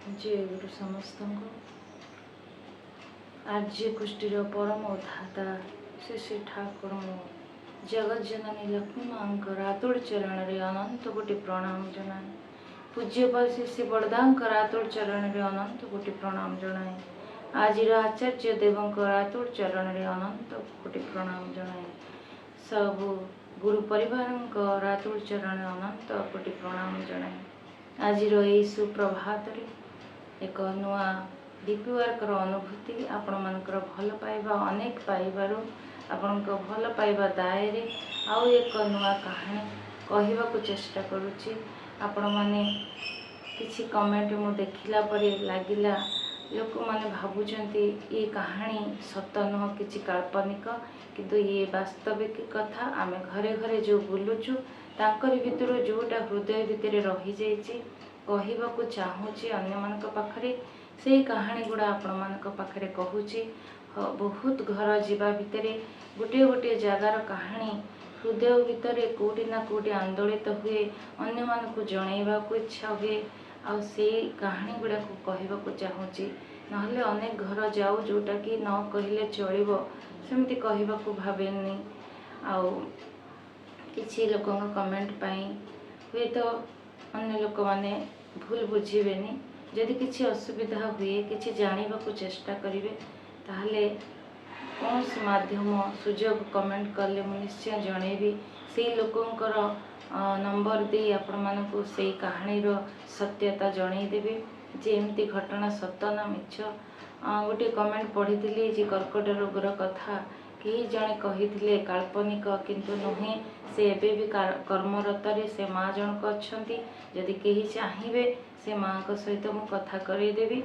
जय गुरु समस्त आर्य गोष्ठीर परम उद्धाता श्री श्री ठाकुर जगत जननी लक्ष्मी माँ रातोड़ चरण रे अनंत कोटि प्रणाम जनाए। पूज्य श्री श्री बड़दांक रातोड़ चरण रे अनंत कोटि प्रणाम जनाए। आजिर आचार्य देवों रातोड़ चरण रे अनंत कोटि प्रणाम जनाए। सब गुरु परिवार रातोड़ चरण अनंत कोटि प्रणाम जनाए। आजिर यही सुप्रभात एक नुआ डीपीवार्कर अनुभूति आपण मानकर भल पाइबा अनेक पाइबारु आपण भल पाइबा दायरे आउ एक नुआ कहानी कहवा को चेष्टा करुच्ची। आपण माने किछि कमेंट मु देखिला परे लागिला लोक माने भाबुचंती ये कहानी सत नुह किछि काल्पनिक किंतु ये वास्तविक कथा। आमे घरे घरे जो बुलुचु तांकरी भितर जोटा हृदय भितर रही जाइछि कहवा को चाहूँगी अन्य मानक पाखरे से कहानी गुड़ा आपण मानक पाखरे कहूची। बहुत घर जीवा भितर गोटे गोटे जगार कहानी हृदय भितर कोटी ना कोटी आंदोलित हुए अन्य मानक जनइबा को इच्छा हुए आ से कहानी गुड़ा को कहवा को चाहूँगी। नहले अनेक घर जाऊ जोटा कि न कहले चलिबो सेमती कहवा को भावेनी। आउ किछि लोक कमेंट पाई हुए तो अन्य लोक माने भूल बुझेनि। जदि किसी असुविधा हुए किसी जानवा को चेष्टा करेंगे ताहले कौन से माध्यम सुजोग कमेंट कले मुझे निश्चय जनइबी से लोकंकर नंबर दे आपण मानक से कहानीर सत्यता जनईदेवी जे एमती घटना सत ना मिछ। गोटे कमेंट पढ़ी जे कर्कट रोगर कथा कई जड़े कही काल्पनिक किंतु नुहे से एबे भी कर्मरत से माँ जनक अच्छा जदि कहीं चाहिए से माँ को सहित मु कथा करदेवी।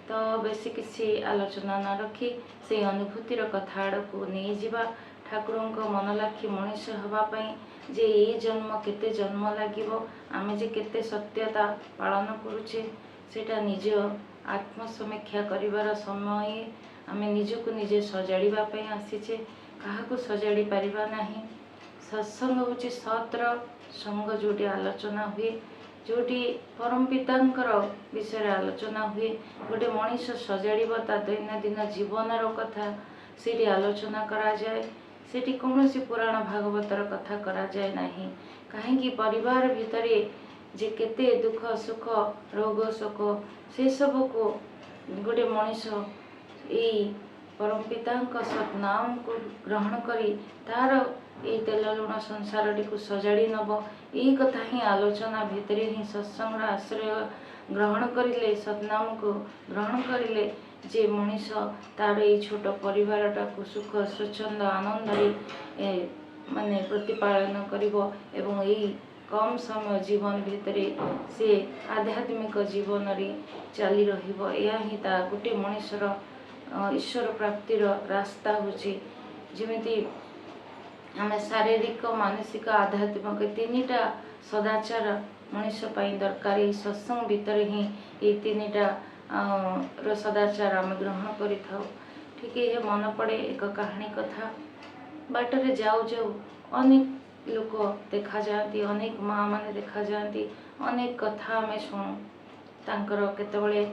तो बेसी किसी आलोचना न रखी से अनुभूतिर कथा आड़ को नहीं जावा। ठाकुर मन लाखी मनीष हाँपाई जे ये जन्म केते जन्म लगे आमे जे केते सत्यता पालन करुचे सेटा निज आत्मसमीक्षा करिवार समय आमे निजको निजे सजाड़ापी आसीचे क्या सजाड़ी पारिबा नाही। सत्संग होची सत्र संग जोटी आलोचना हुए जोटी परम पितांकर विषय आलोचना हुए गोटे मनीष सजाड़ ता दैनंदिन जीवनर कथा से आलोचना करा जाए। सेठी कौन सी पुराण भागवतर कथा करा जाए नहीं। कहीं परिवार भितर जे केते दुख सुख रोग शोक से सब को गोटे मनीष यही परम पितांक सतनाम को ग्रहण करी तार ये तेल लुण संसार को सजाड़ी नब यही कथा ही आलोचना भितर ही सत्संग आश्रय ग्रहण करिले सतनाम को ग्रहण करिले जे मनीष तार ये छोट परिवारटा को सुख स्वच्छंद आनंद माने प्रतिपालन करिवो एवं यही कम समय जीवन भितर से आध्यात्मिक जीवन रे चली रहिबो। या ही ता गोटे मनीषर ईश्वर प्राप्तिर रास्ता होची। जेमिति आमे शारीरिक मानसिक आध्यात्मिक तीनिटा सदाचार मनीष पाई दरकार। सत्संग भितर ही ये तीनिटा सदाचार आम ग्रहण करि थाउ। ठीक है मन पड़े एक कहानी कथा बाटरे जाऊ जाऊ अनेक लोक देखा जाती अनेक माँ माने देखा जाती अनेक कथा आमे शुणु तांकर केतबेले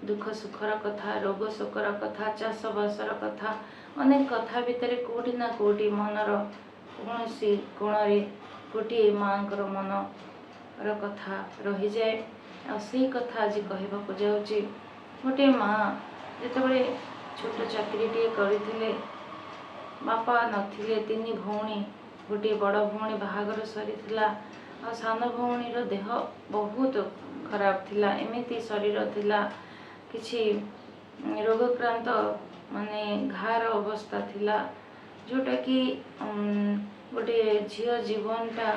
दुख सुखर कथा रोग शोकर कथा चाषबासर कथा अनेक कथा भितर कोटी ना कोटी मनर कौन सी कोणे गोटे माँ मनर कथा रही जाए। आ से कथा आज कहवाक जाऊँगी। गोटे माँ जितेबाला छोट चाकरीटे करथिले बापा नथिले तीन भौणी गोटे बड़ भौणी बाहागर सरीथिला आ सान भौणीर देह बहुत खराब थिला एमिति शरीर थिला किछि रोगक्रांत माने घार अवस्था थिला जोटा कि गोटे झील जीवनटा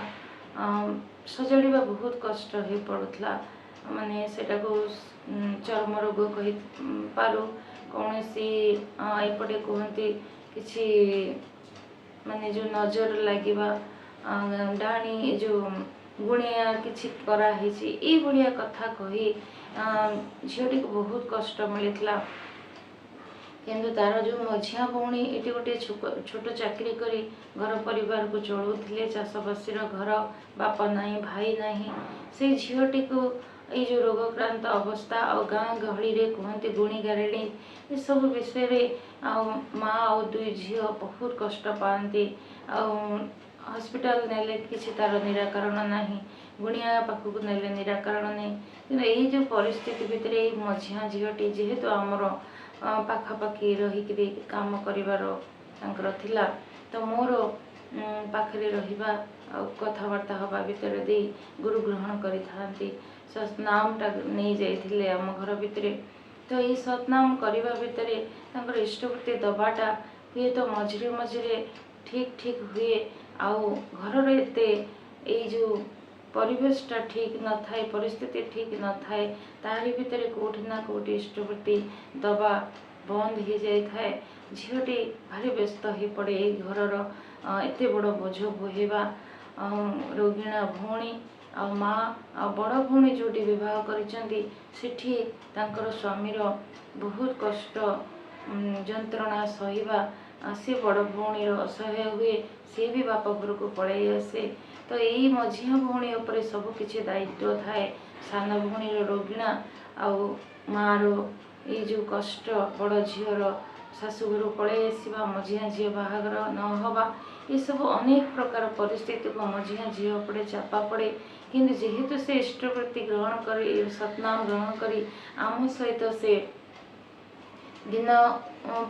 सजाड़ा बहुत कष्ट हो पड़ुला माने सेटा को चर्म रोग कही पारू कौन सी एपटे कहते किछि माने जो नजर लगे डाणी जो गुणिया किछि कराही ये भाया कथा कही झीटी को बहुत कष्ट मिलता किंतु तार जो मझिया भौणी ये गोटे छोट चाकरी करी घर परिवार को चलुले चाषबासी घर बापा नहीं भाई नहीं से झीटी को ये जो रोगक्रांत अवस्था और गाँ गहली रे कहते गुणी गारेणी ये सब विषय माँ और दुई झील बहुत कष्ट पाती हॉस्पिटल नेले किसी तार निराकरण नहीं गुणिया पाखक नेले निराकरण नहीं कि यही जो परिस्थिति भितर ये मझिया झीलटी जेहेतु आमर पाखापाखि रहीकि काम कर थिला तो मोर पाखरे रहिबा कथबार्ता हवा भितर दे गुरु ग्रहण करी सतनामटा नहीं जाइथिले आम घर भितर तो ये सतनाम करने भितर इष्टवृत्ति दबाटा हुए तो मझिरे मझिरे ठीक ठीक हुए आउ घर ये जो परिवेशटा ठीक न थाए परिस्थिति ठीक न थाए तारी भितर कोठी ना कोठी इष्टवृत्ति दबा बंद हो जाए झीलटी भारी व्यस्त हो पड़े घर एत बड़ बोझ बोहेबा रोगिणा भौणी आ माँ आ बड़ भौणी जोटी विवाह करी स्वामीर बहुत कष्ट जंत्रणा सहिबा सी बड़ भौणी असहाय हुए सी भी बाप घर को पलि आसे तो यही मझिया भौणी उपरे सब किसी दायित्व थाए सान भौणी रोगिणा आउ माँ ये जो कष्ट बड़ झीर शाशुघर पलि आसवा मझिया झी बाहागर नहबा ये सब अनेक प्रकार परिस्थिति को मझिया झी पड़े चापा पड़े किंतु जेहेतु से इष्टवृत्ति ग्रहण कर सतनाम ग्रहण कर आम सहित से दिन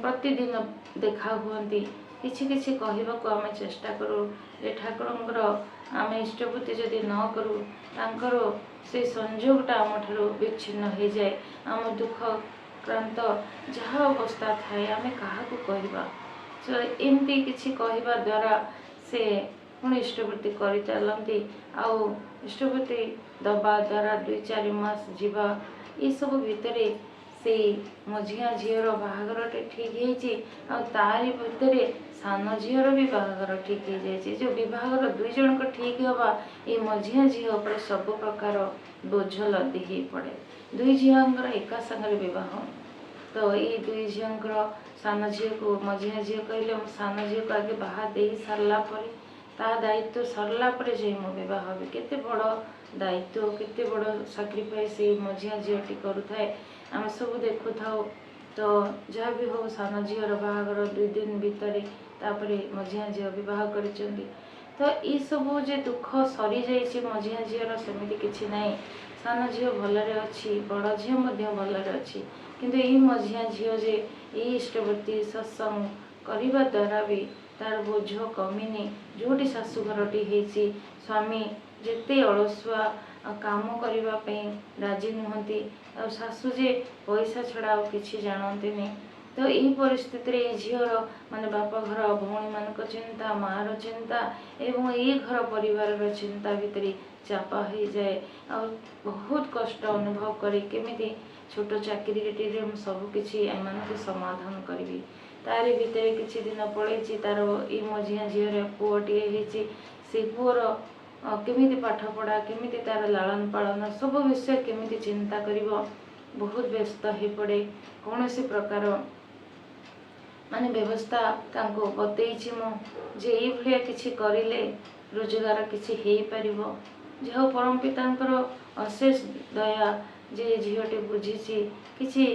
प्रतिदिन देखा हुआ किछि किछि कहवाक आम चेष्टा करूँ ठाकुर आम इष्टवृत्ति जदि न करूँ तांकर से संजोगटा आम ठारू विच्छिन्न हो जाए आम दुख क्रांत जहाँ अवस्था थाए आम क्या कहवा एमती किछि कहवा द्वारा से पुणी इष्टवृत्ति कर चलती आउ इष्टवृत्ति दबा द्वारा 2-4 मास जीवा ये सब भितर से मझिया झीर बाहागर ठीक तारी भितर सान झीर भी बाहागर ठीक हो जाए जो विवाहर 2 जन ठीक हवा ये मझिया झील पर सब प्रकार बोझ लदी हो पड़े 2 झीर एका संगे विवाह तो ये 2 झीर सान झी को मझिया झी कहले सान झी को आगे बाहा दे सारा ता दायित्व सरला जे मो बह केते बड़ दायित्व केते बड़ साक्रिफाइस मझिया झीटी करुए आम सब देखु था तो जहाँ भी हो सान झीर बाहागर 2 दिन भितर तापर मझिया झी बह कर तो ये सब जे दुख सरी जाइए मझिया झीर सेमती किसी ना सान झी भलरे अच्छी बड़ झी भलरे अच्छी किंतु यही मझिया झी जे ये इष्टवृत्ति सत्संग करने द्वारा भी तार बोझ कमिनी जोटी शाशुघरटी होती स्वामी जिते अलसुआ काम करने राजी नुहति शाशु जे पैसा छड़ा कि जानते तो यही परिस्थिति ये झीर माने बाप घर भौणी मान चिंता मार चिंता एवं ये घर परिवार चिंता भितर चापा हो जाए और बहुत कष्ट अनुभव करे केमिति छोट चाकरी सब किसी एम समाधान करी तारी भितर किसी दिन पलैची तार ये मझिया झीर पुओटे से पुअर केमिति पाठ पढ़ा केमिति तार लालन पालन सब विषय केमिति चिंता करिवो बहुत व्यस्त हो पड़े कौन सी प्रकार माने व्यवस्था तांको बतैछि मो जे ये भलिया किछि करिले रोजगार किछि हेई परिबो जहा परम पितांकर अशेष दया जे झीटे बुझीछि किछि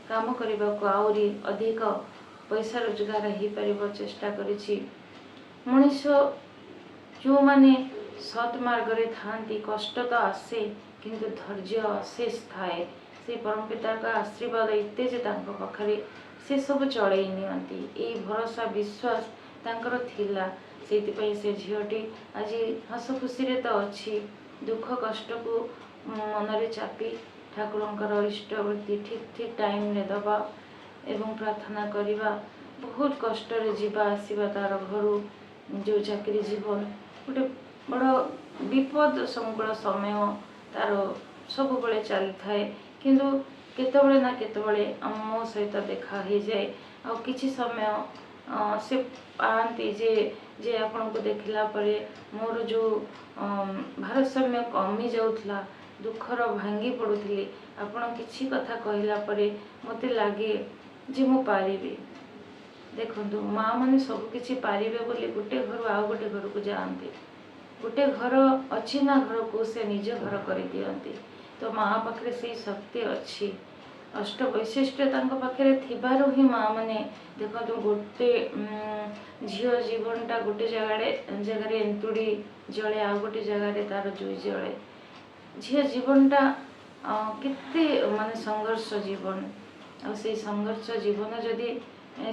काम करबाको आउरी अधिक पैसा रोजगार हो पार चेष्टा करिछि मनीष जो माने सत मार्ग रे थांती कष्ट तो आसे किंतु धैर्य अशेष थाए से परम पिता का आशीर्वाद एते जे तांको पाखरे से सब चलई नियंती ए भरोसा विश्वास तांकर थिला सेतिपई से झीटी आज हस खुशी रे तो अच्छी दुख कष्ट को मनरे चापी ठाकुरंकर इष्टवृत्ति ठीक ठीक टाइम रे दबा एवं प्रार्थना करवा बहुत कष्ट रे जीवा आसीबा तार घर जो चाकरी जीवन गोटे बड़ विपद संकुल समय तार सब बड़े चली थाए किंतु केतबले ना केतबले मो सहित देखा हो जाए आ किछि समय से पाती जे आपण को देखला परे मोर जो भारसाम्य कमी जाउथला दुखर भांगी पड़ुथली आपण किछि कथा कहला परे मते लागे जे मु पारिबे देखो माँ मैंने सब किसी पारे बोली गोटे घर आउ गोटे घर को जाते गोटे घर अच्छी ना घर को से निज घर कर दियंती तो माँ पाखे से शक्ति अच्छी अष्ट वैशिष्ट्य पाखे थिबारु ही माँ मैंने देखो गोटे झील जीवनटा गोटे जगार एंतुड़ी जले आ गोटे जगार तार जुई जले झील जीवनटा केते माने संघर्ष जीवन आ से संघर्ष जीवन जदि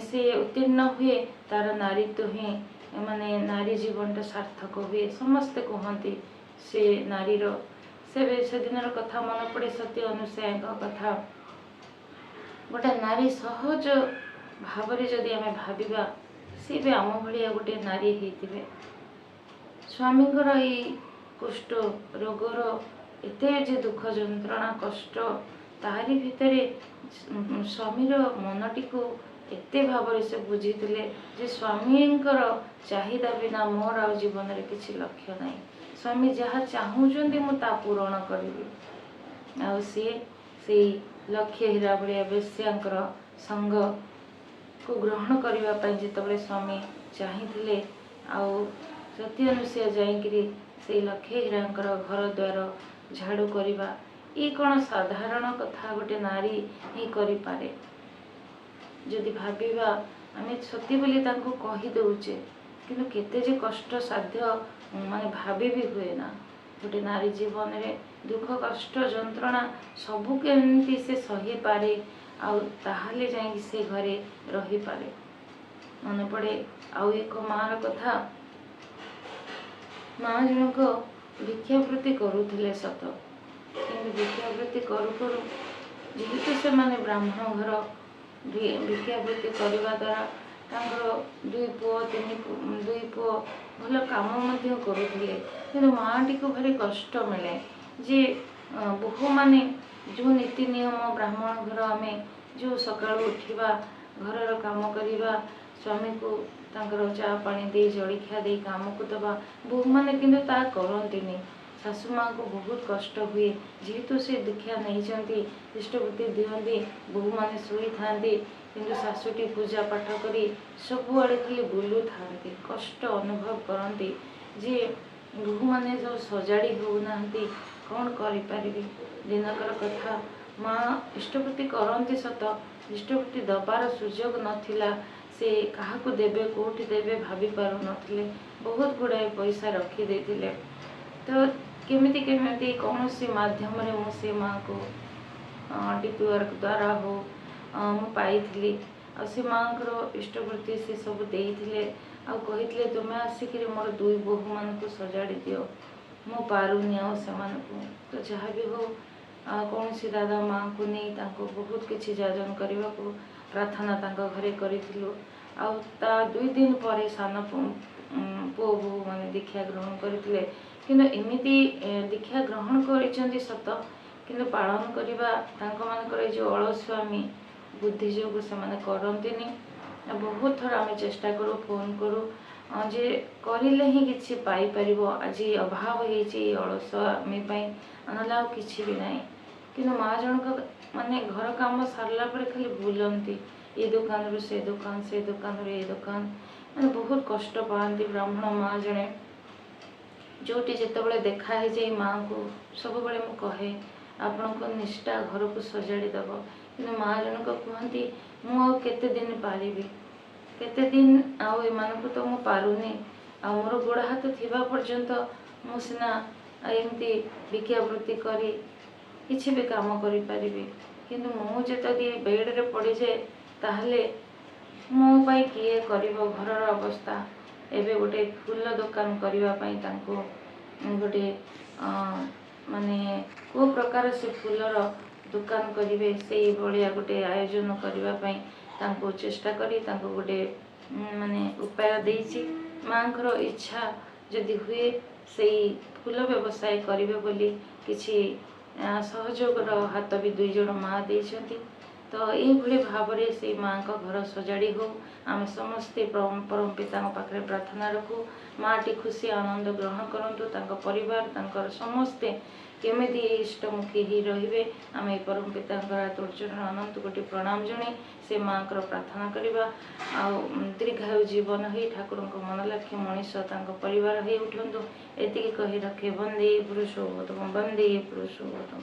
से उत्तीर्ण हुए तार नारीत्व ही माने नारी जीवनटा सार्थक हुए समस्ते कहती से नारीर से दिन कथा मन पड़े सत्य अनुसया कथा गोटे नारी सहज भाव जदि आम भाविबा सी भी आम भाया गोटे नारी होते स्वामींकर ये कुष्ठ रोगर एते जे दुख जंत्रणा कष्ट तारी भितर स्वामीर मनटी को एते भाव से बुझीते जे स्वामींकर चाहिदा बिना मोर आ जीवन में किसी लक्ष्य ना स्वामी जहाँ चाहूँगी मुझे पूरण करी आ सी लक्ष्य हीरा भाया बेश्यांकर संग को ग्रहण करने जिते स्वामी चाहिए सत्य अनुसया जाकरी से लक्ष्य हीरांकर घर द्वार झाड़ू करवा ये कौन साधारण कथा गोटे नारी ही करें जदि भाविबा आम सती बोली कहीदे किंतु केते जे कष्ट साध्य माने भाभी भी हुए ना गोटे नारी जीवन में दुख कष्ट जंत्रणा सबू केमती से सही पारे आले जाए से घरे रही पारे मन पड़े आउ एक मार कथा माँ जनक भिक्षावृत्ति करुले सत कि भिक्षावृत्ति करू करू जेहेतु से माने ब्राह्मण घर भिक्षावृत्ति करने द्वारा दुई पुओ भल कम करुले कि माँटी को भारी कष्ट मिले जे बहु माने जो नीति नियम ब्राह्मण घर आम जो सका उठा घर काम करवा स्वामी को चा पानी दे जलिखिया दे काम को दबा बहु मैंने किंतु ता करती शाशु माँ को बहुत कष्ट हुए जेहेतु से दीक्षा नहीं इष्टवृत्ति दिखती बहु मैंने शुई था किंतु शाशुटी पूजा पाठ करी सबुआड़े खाली बुलू था कष्ट अनुभव करती जे बहु मैंने जो सजाड़ी होना कौन करें दिनकर कथा माँ इष्टवृत्ति करती सत इष्टवृत्ति दबार सुजोग नथिला से क्या देवे कौटी देवे भाभी पार नथिले बहुत गुड़ाए पैसा रखीदे तो केमिति केमिति कौन सी माध्यम से माँ को डीपी वर्क द्वारा हो मु पाई से माँ को इष्टवृत्ति से सब देते आते तुम आसिक मोर दुई बोहू मान को सजाड़ी दियो मु पारुनी को तो जहाँ भी हो कौन सी दादा माँ को नहीं बहुत किसी जाजन करने को प्रार्थना घरे करूँ आ 2 दिन पर सान पुओ बो मैंने दीक्षा ग्रहण करते किंतु एमती दीक्षा ग्रहण कर सत किंतु पालन करने जो अलस्वामी बुद्धि जो से करती बहुत थर आम चेष्टा करूँ फोन करूँ जे करें ही किसी पाइपर आज अभाव होलस्वामी ना कि भी ना कि माँ जनक माने घर काम सारा पर खाली बुलती ये दुकान रू से दुकान रू ये दुकान मैंने बहुत कष्ट पाती ब्राह्मण माँ जड़े जोटी जिते देखाए जाए माँ को सब बड़े मु कहे आपण को निष्ठा घर को सजाड़ी दब कि माँ जनक कहती मुते दिन पारि केते दिन आउ तो मु पारुनी आ मोर गोड़ हाथ थिबा पर्यंत मु सिना एमती भिक्षावृत्ति करी किसी भी काम करि परिबे किंतु मु जदि बेड रे पड़ी जाए ताहले मो पाई किए करिवो घरर अवस्था एबे गोटे फूल दुकान करबा पई तांको गोटे माने को प्रकार से फूलर दुकान करिवे से बड़िया गोटे आयोजन करबा पई तांको चेष्टा करी तांको गोटे माने उपाय देछि मांकर इच्छा जदि हुए से फूल व्यवसाय करिवे बोली किछि सहयोगर हाथ भी 2 जन माँ देछंती तो ये भाव से माँ का घर सजाड़ी हो आम समस्ते परम पिता पाखे प्रार्थना रखू माँटी खुशी आनंद ग्रहण करूँ परिवार समस्ते केमिति इष्टमुखी ही रे आम ये परम पिता तुर्चरण अनंत कोटि प्रणाम जन से माँ को प्रार्थना करवा आ दीर्घायु जीवन ही ठाकुर मन लक्ष्य मनीष परिवार हो उठु एति कही रखे वंदे पुरुषोत्तम वंदे पुरुषोत्तम।